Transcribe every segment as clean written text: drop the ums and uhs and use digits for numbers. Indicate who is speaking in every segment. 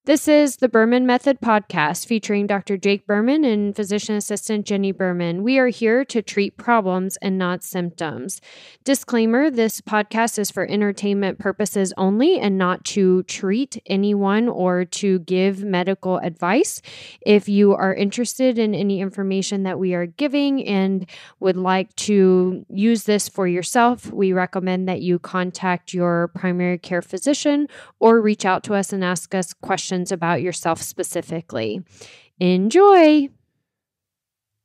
Speaker 1: This is the Berman Method podcast featuring Dr. Jake Berman and physician assistant Jenni Berman. We are here to treat problems and not symptoms. Disclaimer, this podcast is for entertainment purposes only and not to treat anyone or to give medical advice. If you are interested in any information that we are giving and would like to use this for yourself, we recommend that you contact your primary care physician or reach out to us and ask us questions about yourself specifically. Enjoy.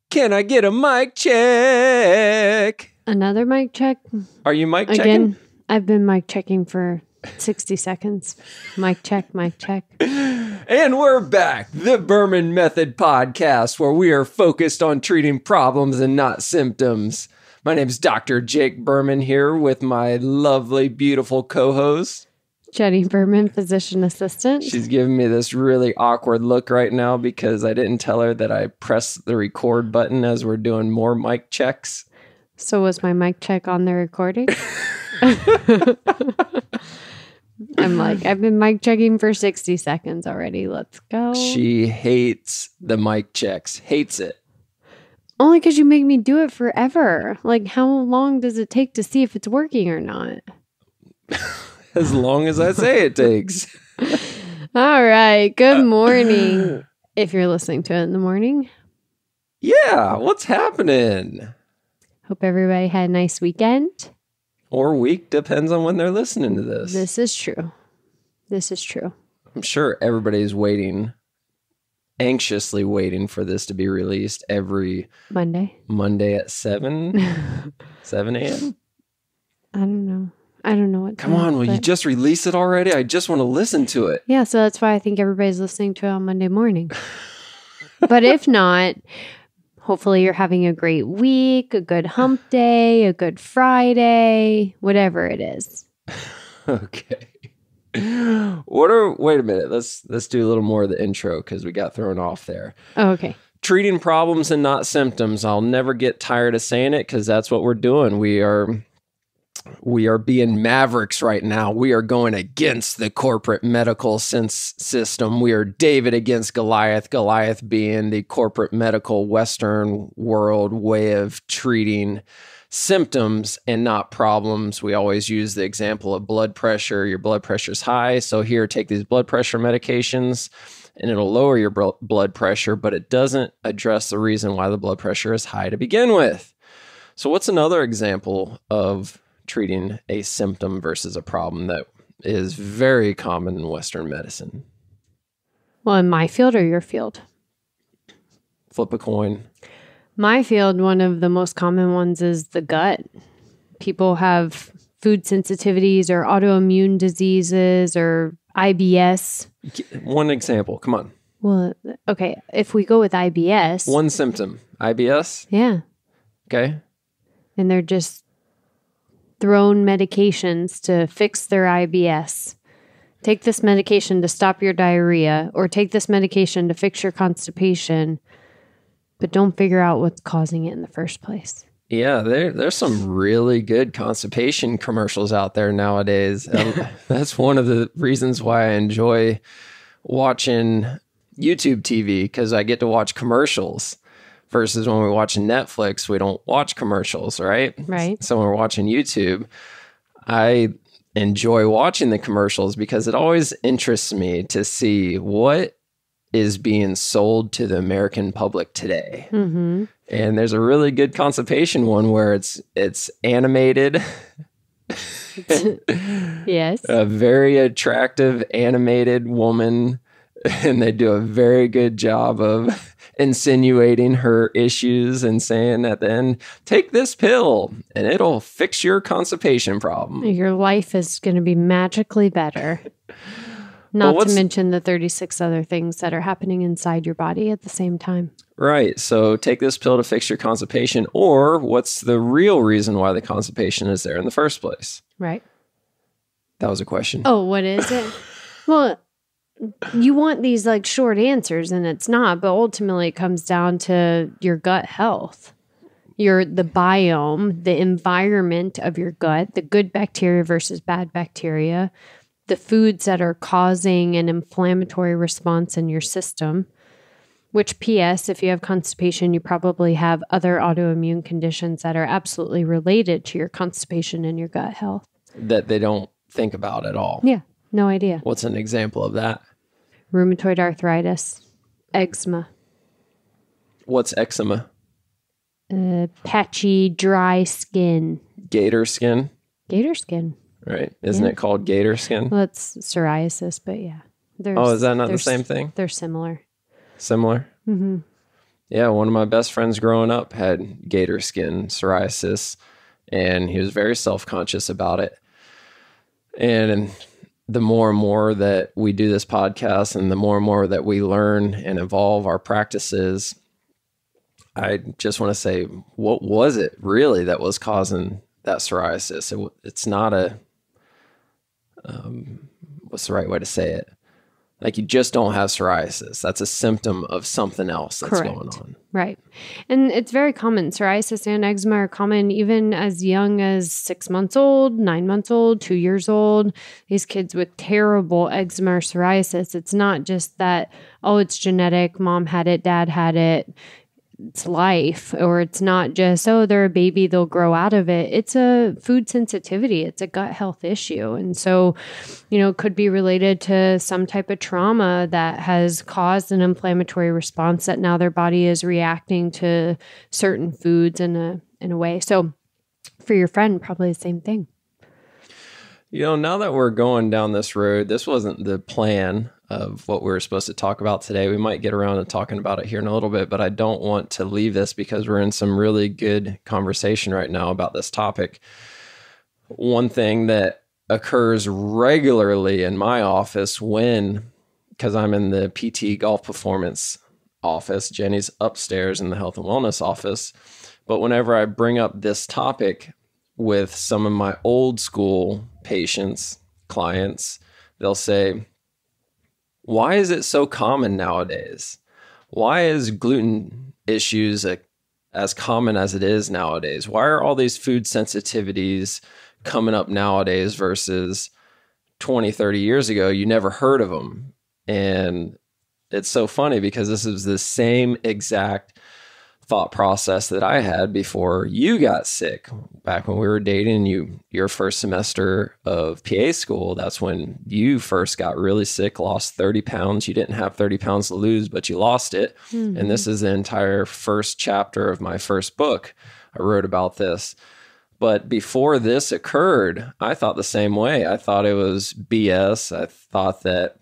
Speaker 2: Can I get a mic check?
Speaker 1: Another mic check?
Speaker 2: Are you mic checking?
Speaker 1: Again, I've been mic checking for 60 seconds. Mic check, mic check.
Speaker 2: And we're back. The Berman Method podcast, where we are focused on treating problems and not symptoms. My name is Dr. Jake Berman here with my lovely, beautiful co-host,
Speaker 1: Jenni Berman, physician assistant.
Speaker 2: She's giving me this really awkward look right now because I didn't tell her that I pressed the record button as we're doing more mic checks.
Speaker 1: So was my mic check on the recording? I'm like, I've been mic checking for 60 seconds already. Let's go.
Speaker 2: She hates the mic checks. Hates it.
Speaker 1: Only because you make me do it forever. Like, how long does it take to see if it's working or not?
Speaker 2: As long as I say it takes.
Speaker 1: All right. Good morning. If you're listening to it in the morning.
Speaker 2: Yeah. What's happening?
Speaker 1: Hope everybody had a nice weekend.
Speaker 2: Or week. Depends on when they're listening to this.
Speaker 1: This is true. This is true.
Speaker 2: I'm sure everybody's waiting, anxiously waiting for this to be released every Monday at 7 a.m.
Speaker 1: I don't know what.
Speaker 2: Come on, will you just release it already? I just want to listen to it.
Speaker 1: Yeah, so that's why I think everybody's listening to it on Monday morning. But if not, hopefully you're having a great week, a good hump day, a good Friday, whatever it is.
Speaker 2: Okay. Wait a minute. Let's do a little more of the intro because we got thrown off there.
Speaker 1: Oh, okay.
Speaker 2: Treating problems and not symptoms. I'll never get tired of saying it because that's what we're doing. We are being mavericks right now. We are going against the corporate medical system. We are David against Goliath, Goliath being the corporate medical Western world way of treating symptoms and not problems. We always use the example of blood pressure. Your blood pressure is high. So here, take these blood pressure medications and it'll lower your blood pressure, but it doesn't address the reason why the blood pressure is high to begin with. So what's another example of treating a symptom versus a problem that is very common in Western medicine?
Speaker 1: Well, in my field or your field?
Speaker 2: Flip a coin.
Speaker 1: My field, one of the most common ones is the gut. People have food sensitivities or autoimmune diseases or IBS.
Speaker 2: One example. Come on.
Speaker 1: Well, okay. If we go with IBS.
Speaker 2: One symptom. IBS?
Speaker 1: Yeah.
Speaker 2: Okay.
Speaker 1: And they're just thrown medications to fix their IBS. Take this medication to stop your diarrhea, or take this medication to fix your constipation, but don't figure out what's causing it in the first place.
Speaker 2: Yeah, there's some really good constipation commercials out there nowadays. That's one of the reasons why I enjoy watching YouTube TV, because I get to watch commercials. Versus when we watch Netflix, we don't watch commercials, right?
Speaker 1: Right.
Speaker 2: So when we're watching YouTube, I enjoy watching the commercials because it always interests me to see what is being sold to the American public today. Mm-hmm. And there's a really good constipation one where it's animated.
Speaker 1: Yes.
Speaker 2: A very attractive animated woman, and they do a very good job of insinuating her issues and saying at the end, take this pill and it'll fix your constipation problem.
Speaker 1: Your life is going to be magically better. Not to mention the 36 other things that are happening inside your body at the same time.
Speaker 2: Right. So take this pill to fix your constipation, or what's the real reason why the constipation is there in the first place?
Speaker 1: Right.
Speaker 2: That was a question.
Speaker 1: Oh, what is it? Well, you want these like short answers and it's not, but ultimately it comes down to your gut health. The biome, the environment of your gut, the good bacteria versus bad bacteria, the foods that are causing an inflammatory response in your system, which PS, if you have constipation, you probably have other autoimmune conditions that are absolutely related to your constipation and your gut health.
Speaker 2: That they don't think about at all.
Speaker 1: Yeah, no idea.
Speaker 2: What's an example of that?
Speaker 1: Rheumatoid arthritis, eczema.
Speaker 2: What's eczema?
Speaker 1: Patchy, dry skin.
Speaker 2: Gator skin?
Speaker 1: Gator skin.
Speaker 2: Right. Isn't it called gator skin?
Speaker 1: Well, it's psoriasis, but yeah.
Speaker 2: Is that not the same thing?
Speaker 1: They're similar.
Speaker 2: Similar?
Speaker 1: Mm-hmm.
Speaker 2: Yeah, one of my best friends growing up had gator skin, psoriasis, and he was very self-conscious about it. And the more and more that we do this podcast and the more and more that we learn and evolve our practices, I just want to say, what was it really that was causing that psoriasis? It's not a, what's the right way to say it? Like, you just don't have psoriasis. That's a symptom of something else that's going on.
Speaker 1: Right. And it's very common. Psoriasis and eczema are common even as young as 6 months old, 9 months old, 2 years old. These kids with terrible eczema or psoriasis, it's not just that, oh, it's genetic, mom had it, dad had it. It's life, or it's not just, oh, they're a baby, they'll grow out of it. It's a food sensitivity. It's a gut health issue. And so, it could be related to some type of trauma that has caused an inflammatory response that now their body is reacting to certain foods in a way. So for your friend, probably the same thing.
Speaker 2: Now that we're going down this road, this wasn't the plan of what we were supposed to talk about today. We might get around to talking about it here in a little bit, but I don't want to leave this because we're in some really good conversation right now about this topic. One thing that occurs regularly in my office because I'm in the PT golf performance office, Jenni's upstairs in the health and wellness office. But whenever I bring up this topic with some of my old school patients, clients, they'll say, why is it so common nowadays? Why is gluten issues as common as it is nowadays? Why are all these food sensitivities coming up nowadays versus 20, 30 years ago? You never heard of them. And it's so funny because this is the same exact thought process that I had before you got sick. Back when we were dating, your first semester of PA school, that's when you first got really sick, lost 30 pounds. You didn't have 30 pounds to lose, but you lost it. Mm-hmm. And this is the entire first chapter of my first book. I wrote about this. But before this occurred, I thought the same way. I thought it was BS. I thought that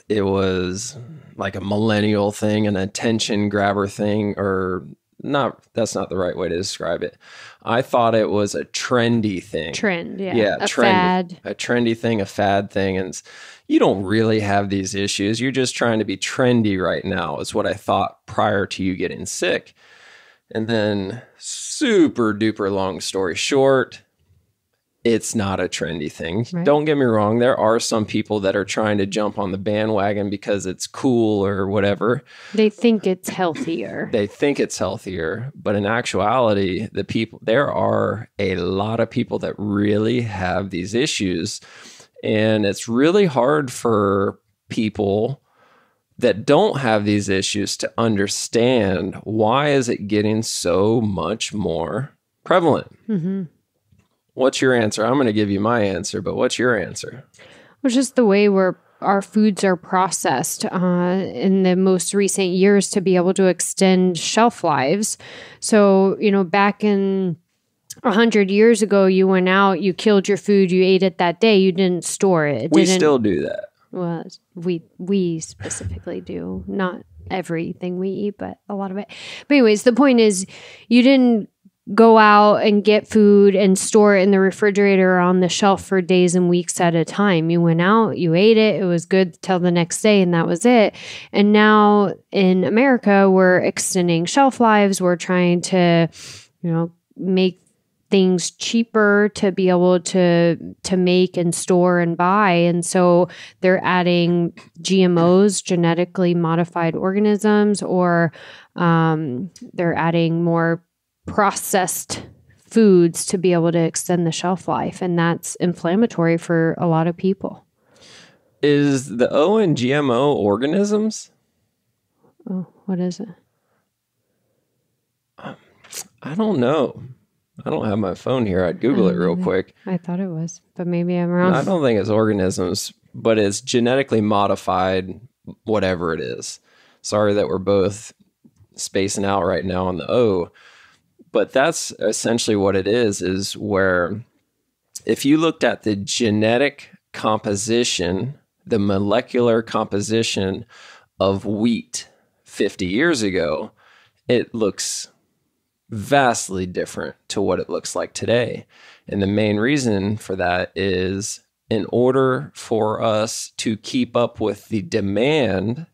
Speaker 2: it was like a millennial thing, an attention grabber thing, or not. That's not the right way to describe it. I thought it was a trendy thing.
Speaker 1: Trend, yeah.
Speaker 2: Yeah,
Speaker 1: a fad.
Speaker 2: A trendy thing, a fad thing. And you don't really have these issues. You're just trying to be trendy right now, is what I thought prior to you getting sick. And then, super duper long story short, it's not a trendy thing. Right. Don't get me wrong. There are some people that are trying to jump on the bandwagon because it's cool or whatever.
Speaker 1: They think it's healthier.
Speaker 2: But in actuality, there are a lot of people that really have these issues. And it's really hard for people that don't have these issues to understand, why is it getting so much more prevalent? Mm-hmm. What's your answer? I'm going to give you my answer, but what's your answer?
Speaker 1: Well, just the way our foods are processed in the most recent years to be able to extend shelf lives. So, back in 100 years ago, you went out, you killed your food, you ate it that day, you didn't store it.
Speaker 2: We still do that.
Speaker 1: Well, we specifically do. Not everything we eat, but a lot of it. But anyways, the point is, you didn't go out and get food and store it in the refrigerator or on the shelf for days and weeks at a time. You went out, you ate it, it was good till the next day, and that was it. And now in America, we're extending shelf lives. We're trying to, make things cheaper to be able to make and store and buy. And so they're adding GMOs, genetically modified organisms, or they're adding more processed foods to be able to extend the shelf life. And that's inflammatory for a lot of people.
Speaker 2: Is the O in GMO organisms?
Speaker 1: Oh, what is it?
Speaker 2: I don't know. I don't have my phone here. I'd Google it real quick.
Speaker 1: I thought it was, but maybe I'm wrong.
Speaker 2: I don't think it's organisms, but it's genetically modified, whatever it is. Sorry that we're both spacing out right now on the O, but that's essentially what it is where if you looked at the genetic composition, the molecular composition of wheat 50 years ago, it looks vastly different to what it looks like today. And the main reason for that is in order for us to keep up with the demand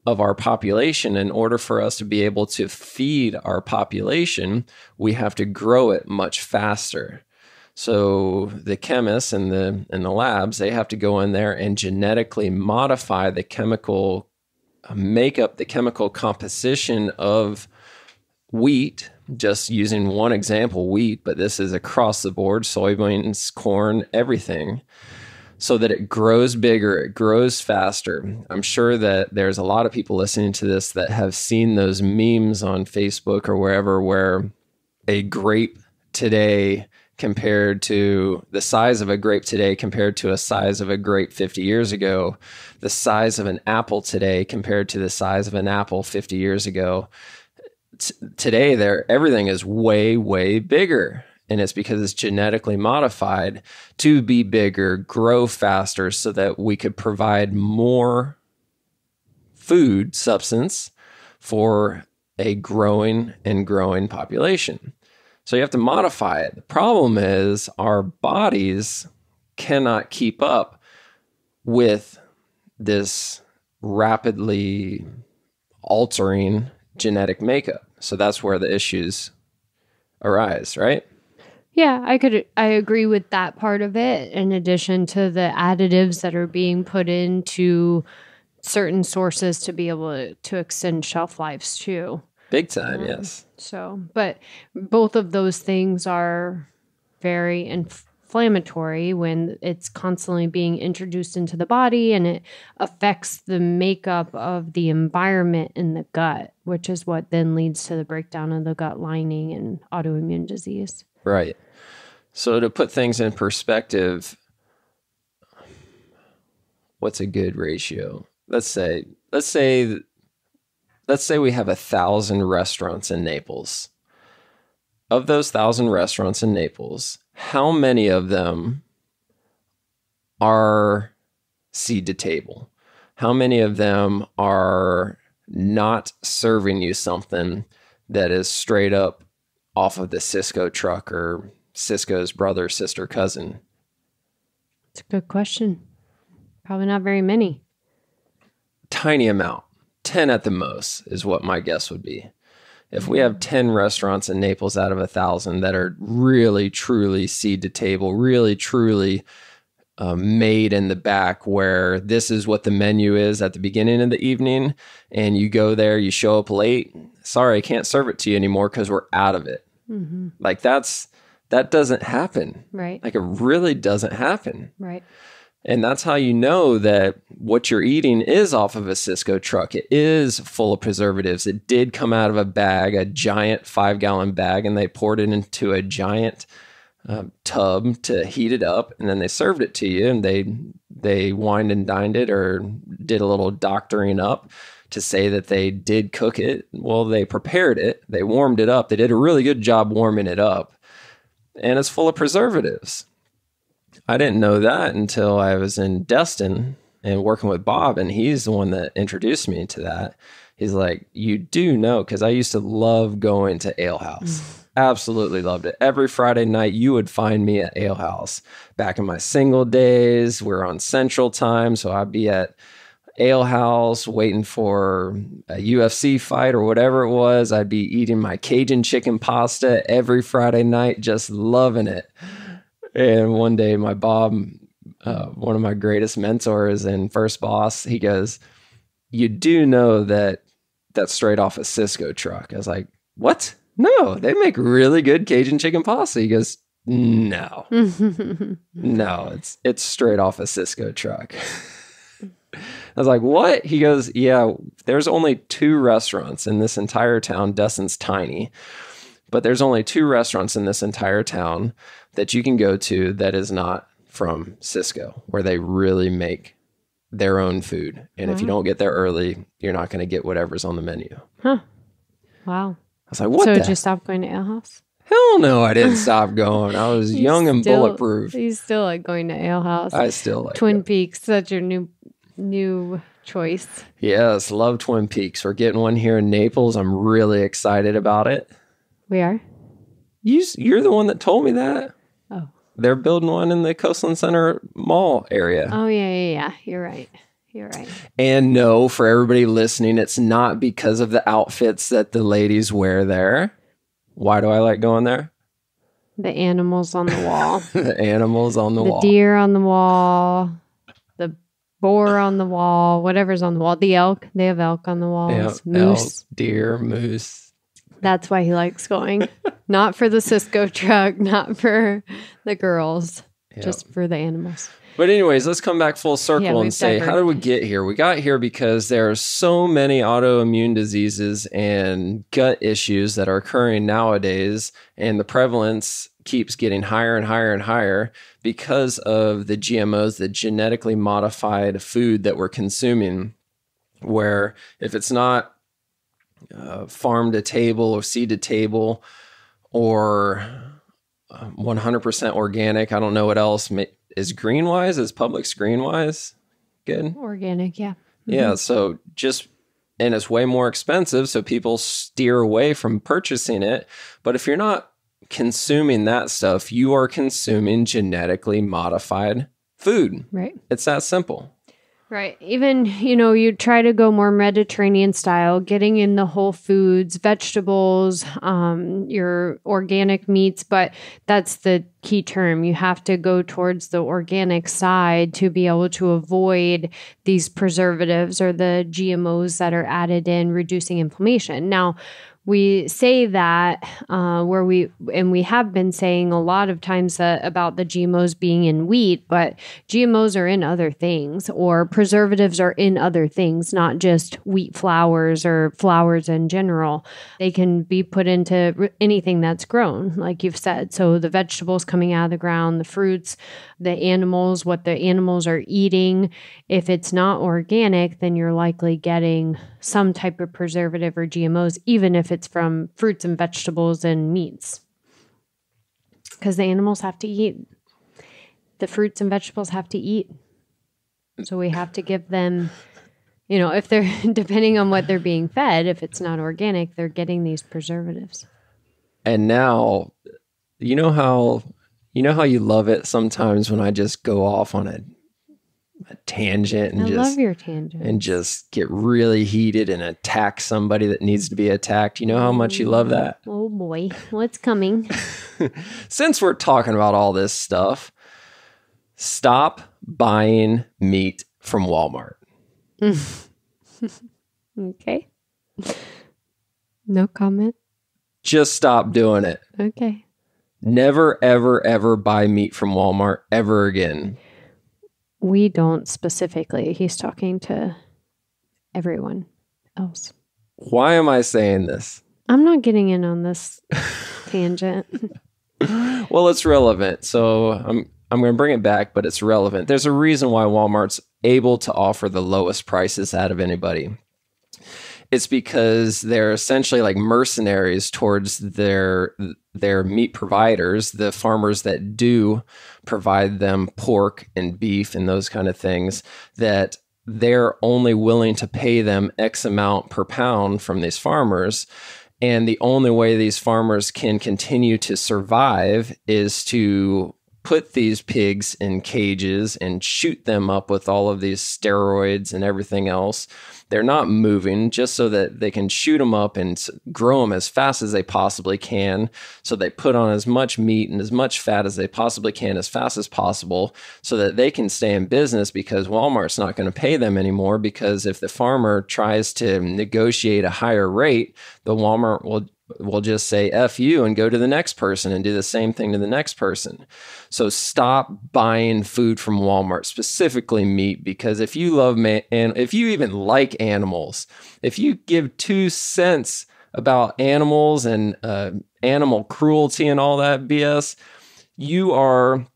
Speaker 2: of our population, in order for us to be able to feed our population, we have to grow it much faster. So the chemists in the labs, they have to go in there and genetically modify the chemical makeup, the chemical composition of wheat, just using one example, wheat, but this is across the board, soybeans, corn, everything, so that it grows bigger, it grows faster. I'm sure that there's a lot of people listening to this that have seen those memes on Facebook or wherever where a grape today compared to the size of a grape today compared to a size of a grape 50 years ago, the size of an apple today compared to the size of an apple 50 years ago. Today, everything is way, way bigger. And it's because it's genetically modified to be bigger, grow faster, so that we could provide more food substance for a growing and growing population. So you have to modify it. The problem is our bodies cannot keep up with this rapidly altering genetic makeup. So that's where the issues arise, right?
Speaker 1: Yeah, I agree with that part of it, in addition to the additives that are being put into certain sources to be able to extend shelf lives too.
Speaker 2: Big time, yes.
Speaker 1: So, but both of those things are very inflammatory when it's constantly being introduced into the body, and it affects the makeup of the environment in the gut, which is what then leads to the breakdown of the gut lining and autoimmune disease.
Speaker 2: Right. So to put things in perspective, what's a good ratio? Let's say we have 1,000 restaurants in Naples. Of those 1,000 restaurants in Naples, how many of them are seed to table? How many of them are not serving you something that is straight up off of the Cisco truck or Cisco's brother, sister, cousin?
Speaker 1: It's a good question. Probably not very many.
Speaker 2: Tiny amount. 10 at the most is what my guess would be. If we have 10 restaurants in Naples out of 1,000 that are really, truly seed to table, really, truly made in the back, where this is what the menu is at the beginning of the evening, and you go there, you show up late, sorry, I can't serve it to you anymore because we're out of it. Mm-hmm. Like that doesn't happen.
Speaker 1: Right.
Speaker 2: Like it really doesn't happen.
Speaker 1: Right.
Speaker 2: And that's how you know that what you're eating is off of a Cisco truck. It is full of preservatives. It did come out of a bag, a giant 5-gallon bag, and they poured it into a giant tub to heat it up, and then they served it to you, and they wined and dined it or did a little doctoring up to say that they did cook it. Well, they prepared it. They warmed it up. They did a really good job warming it up, and it's full of preservatives. I didn't know that until I was in Destin and working with Bob, and he's the one that introduced me to that. He's like, you do know, because I used to love going to Ale House. Absolutely loved it. Every Friday night, you would find me at Ale House. Back in my single days, we're on Central Time, so I'd be at Ale House waiting for a UFC fight or whatever it was. I'd be eating my Cajun chicken pasta every Friday night, just loving it. And one day, my Bob, one of my greatest mentors and first boss, he goes, you do know that that's straight off a Cisco truck. I was like, what? No, they make really good Cajun chicken pasta. He goes, No. No, it's straight off a Cisco truck. I was like, what? He goes, yeah, there's only 2 restaurants in this entire town. Destin's tiny, but there's only 2 restaurants in this entire town that you can go to that is not from Cisco, where they really make their own food. And if you don't get there early, you're not going to get whatever's on the menu.
Speaker 1: Huh. Wow.
Speaker 2: I was like, what?
Speaker 1: So did you stop going to Ale House?
Speaker 2: Hell no, I didn't stop going. I was young and bulletproof.
Speaker 1: You still like going to Ale House.
Speaker 2: I still like
Speaker 1: Twin Peaks, such your new choice.
Speaker 2: Yes, love Twin Peaks. We're getting one here in Naples. I'm really excited about it.
Speaker 1: We are?
Speaker 2: You're the one that told me that.
Speaker 1: Oh.
Speaker 2: They're building one in the Coastland Center Mall area.
Speaker 1: Oh, yeah. You're right.
Speaker 2: And no, for everybody listening, it's not because of the outfits that the ladies wear there. Why do I like going there?
Speaker 1: The animals on the wall.
Speaker 2: The animals on the wall.
Speaker 1: The deer on the wall. The boar on the wall. Whatever's on the wall. The elk. They have elk on the walls.
Speaker 2: Yep,
Speaker 1: moose.
Speaker 2: Elk, deer, moose.
Speaker 1: That's why he likes going. Not for the Cisco truck. Not for the girls. Yep. Just for the animals.
Speaker 2: But anyways, let's come back full circle and say, how did we get here? We got here because there are so many autoimmune diseases and gut issues that are occurring nowadays, and the prevalence keeps getting higher and higher and higher because of the GMOs, the genetically modified food that we're consuming, where if it's not farm to table or seed to table or 100% organic, I don't know what else. Is Greenwise, is Publix Greenwise good?
Speaker 1: Organic, yeah. Mm-hmm.
Speaker 2: Yeah, so and it's way more expensive, so people steer away from purchasing it. But if you're not consuming that stuff, you are consuming genetically modified food. Right. It's that simple.
Speaker 1: Right. Even, you try to go more Mediterranean style, getting in the whole foods, vegetables, your organic meats, but that's the key term. You have to go towards the organic side to be able to avoid these preservatives or the GMOs that are added in, reducing inflammation. Now, we say that we have been saying a lot of times about the GMOs being in wheat, but GMOs are in other things, or preservatives are in other things, not just wheat flours or flours in general. They can be put into anything that's grown, like you've said. So the vegetables coming out of the ground, the fruits, the animals, what the animals are eating. If it's not organic, then you're likely getting some type of preservative or GMOs, even if it's from fruits and vegetables and meats. Because the animals have to eat. The fruits and vegetables have to eat. So we have to give them, if they're, depending on what they're being fed, if it's not organic, they're getting these preservatives.
Speaker 2: And now, you know how you love it sometimes when I just go off on a tangent and
Speaker 1: I love your tangent
Speaker 2: and just get really heated and attack somebody that needs to be attacked. You know how much you love that?
Speaker 1: Oh boy, what's coming?
Speaker 2: Since we're talking about all this stuff, stop buying meat from Walmart.
Speaker 1: Okay. No comment.
Speaker 2: Just stop doing it.
Speaker 1: Okay.
Speaker 2: Never, ever, ever buy meat from Walmart ever again.
Speaker 1: We don't specifically. He's talking to everyone else.
Speaker 2: Why am I saying this?
Speaker 1: I'm not getting in on this tangent.
Speaker 2: Well, it's relevant. So I'm going to bring it back, but it's relevant. There's a reason why Walmart's able to offer the lowest prices out of anybody. It's because they're essentially like mercenaries towards their meat providers, the farmers that do provide them pork and beef and those kind of things, that they're only willing to pay them X amount per pound from these farmers. And the only way these farmers can continue to survive is to put these pigs in cages and shoot them up with all of these steroids and everything else. They're not moving just so that they can shoot them up and grow them as fast as they possibly can. So they put on as much meat and as much fat as they possibly can as fast as possible so that they can stay in business, because Walmart's not going to pay them anymore, because if the farmer tries to negotiate a higher rate, the Walmart will we'll just say F you and go to the next person and do the same thing to the next person. So stop buying food from Walmart, specifically meat, because if you love and if you even like animals, if you give 2 cents about animals and animal cruelty and all that BS, you are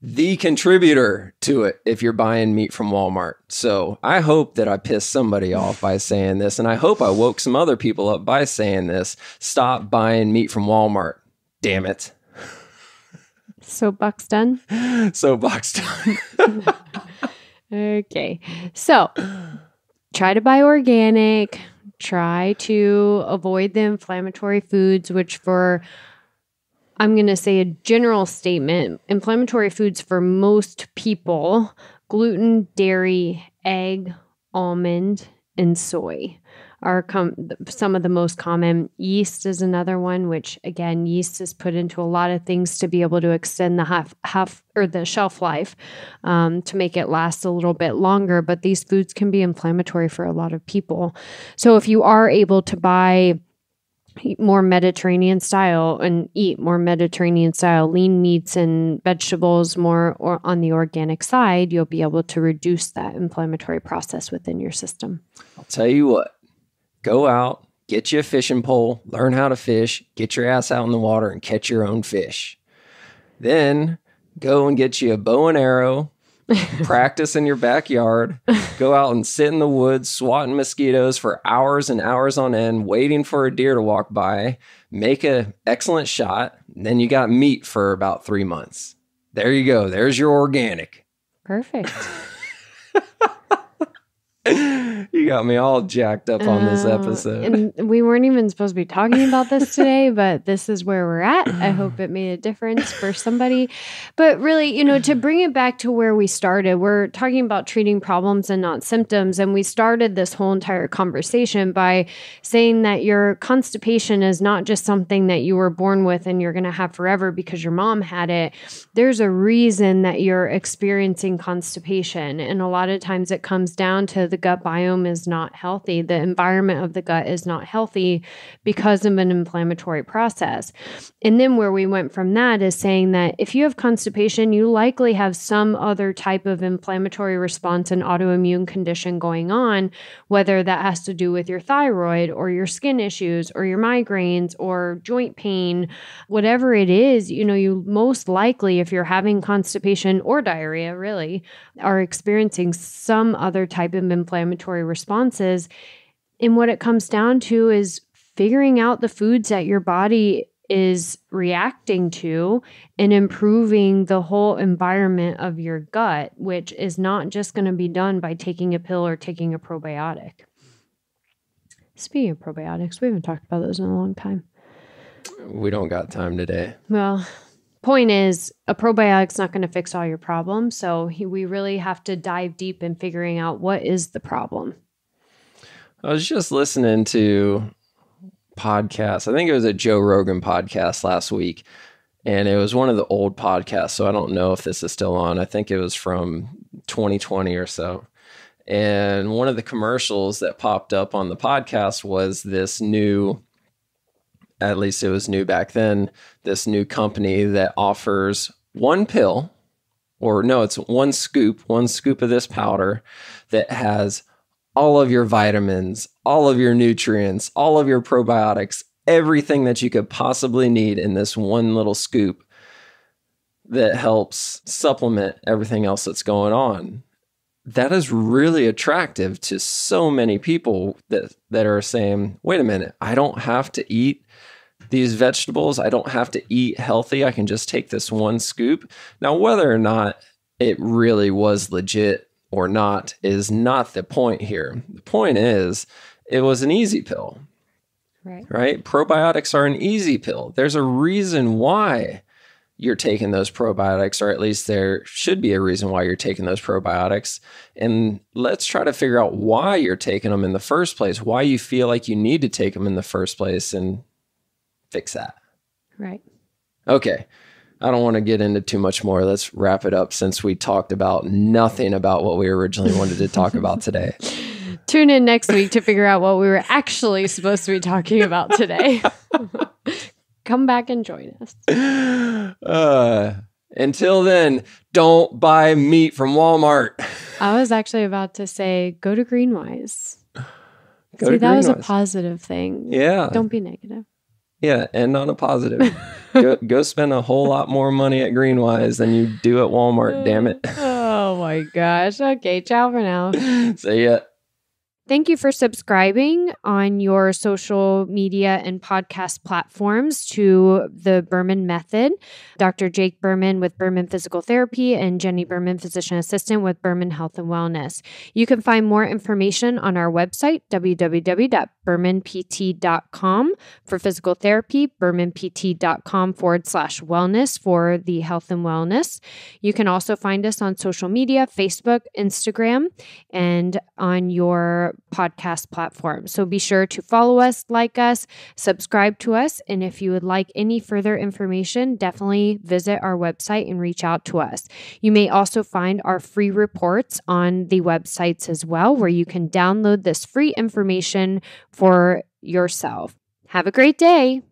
Speaker 2: the contributor to it if you're buying meat from Walmart. So I hope that I pissed somebody off by saying this, and I hope I woke some other people up by saying this. Stop buying meat from Walmart. Damn it.
Speaker 1: Soapbox done?
Speaker 2: Soapbox done.
Speaker 1: Okay. So try to buy organic. Try to avoid the inflammatory foods, which I'm going to say a general statement, inflammatory foods for most people, gluten, dairy, egg, almond, and soy are some of the most common. Yeast is another one, which again, yeast is put into a lot of things to be able to extend the half or the shelf life to make it last a little bit longer. But these foods can be inflammatory for a lot of people. So if you are able to buy more Mediterranean style and eat more Mediterranean style lean meats and vegetables more or on the organic side, you'll be able to reduce that inflammatory process within your system.
Speaker 2: I'll tell you what, go out, get you a fishing pole, learn how to fish, get your ass out in the water and catch your own fish. Then go and get you a bow and arrow, practice in your backyard, go out and sit in the woods, swatting mosquitoes for hours and hours on end, waiting for a deer to walk by, make an excellent shot. Then you got meat for about 3 months. There you go. There's your organic.
Speaker 1: Perfect.
Speaker 2: You got me all jacked up on this episode.
Speaker 1: And we weren't even supposed to be talking about this today, but this is where we're at. I hope it made a difference for somebody. But really, to bring it back to where we started, we're talking about treating problems and not symptoms. And we started this whole entire conversation by saying that your constipation is not just something that you were born with and you're going to have forever because your mom had it. There's a reason that you're experiencing constipation. And a lot of times it comes down to the gut biome is not healthy. The environment of the gut is not healthy because of an inflammatory process. And then where we went from that is saying that if you have constipation, you likely have some other type of inflammatory response and autoimmune condition going on, whether that has to do with your thyroid or your skin issues or your migraines or joint pain, whatever it is, you most likely, if you're having constipation or diarrhea, really, are experiencing some other type of inflammatory responses. And what it comes down to is figuring out the foods that your body is reacting to and improving the whole environment of your gut, which is not just going to be done by taking a pill or taking a probiotic. Speaking of probiotics, we haven't talked about those in a long time.
Speaker 2: We don't got time today.
Speaker 1: Well, point is, a probiotic's not going to fix all your problems. So we really have to dive deep in figuring out what is the problem.
Speaker 2: I was just listening to podcasts. I think it was a Joe Rogan podcast last week. And it was one of the old podcasts. So I don't know if this is still on. I think it was from 2020 or so. And one of the commercials that popped up on the podcast was this new, at least it was new back then, this new company that offers one pill, or no, it's one scoop of this powder that has all of your vitamins, all of your nutrients, all of your probiotics, everything that you could possibly need in this one little scoop that helps supplement everything else that's going on. That is really attractive to so many people that are saying, wait a minute, I don't have to eat these vegetables. I don't have to eat healthy. I can just take this one scoop. Now, whether or not it really was legit or not is not the point here. The point is, it was an easy pill, right? Probiotics are an easy pill. There's a reason why you're taking those probiotics, or at least there should be a reason why you're taking those probiotics. And let's try to figure out why you're taking them in the first place, why you feel like you need to take them in the first place, and fix that.
Speaker 1: Right.
Speaker 2: Okay. I don't want to get into too much more. Let's wrap it up since we talked about nothing about what we originally wanted to talk about today.
Speaker 1: Tune in next week to figure out what we were actually supposed to be talking about today. Come back and join us.
Speaker 2: Until then, don't buy meat from Walmart.
Speaker 1: I was actually about to say, go to Greenwise. That was a positive thing.
Speaker 2: Yeah.
Speaker 1: Don't be negative.
Speaker 2: Yeah, and on a positive. go spend a whole lot more money at Greenwise than you do at Walmart, damn it.
Speaker 1: Oh my gosh. Okay, ciao for now.
Speaker 2: See ya.
Speaker 1: Thank you for subscribing on your social media and podcast platforms to the Berman Method. Dr. Jake Berman with Berman Physical Therapy and Jenni Berman, Physician Assistant with Berman Health and Wellness. You can find more information on our website, www.bermanpt.com for physical therapy, bermanpt.com/wellness for the health and wellness. You can also find us on social media, Facebook, Instagram, and on your podcast platform. So be sure to follow us, like us, subscribe to us. And if you would like any further information, definitely visit our website and reach out to us. You may also find our free reports on the websites as well, where you can download this free information for yourself. Have a great day.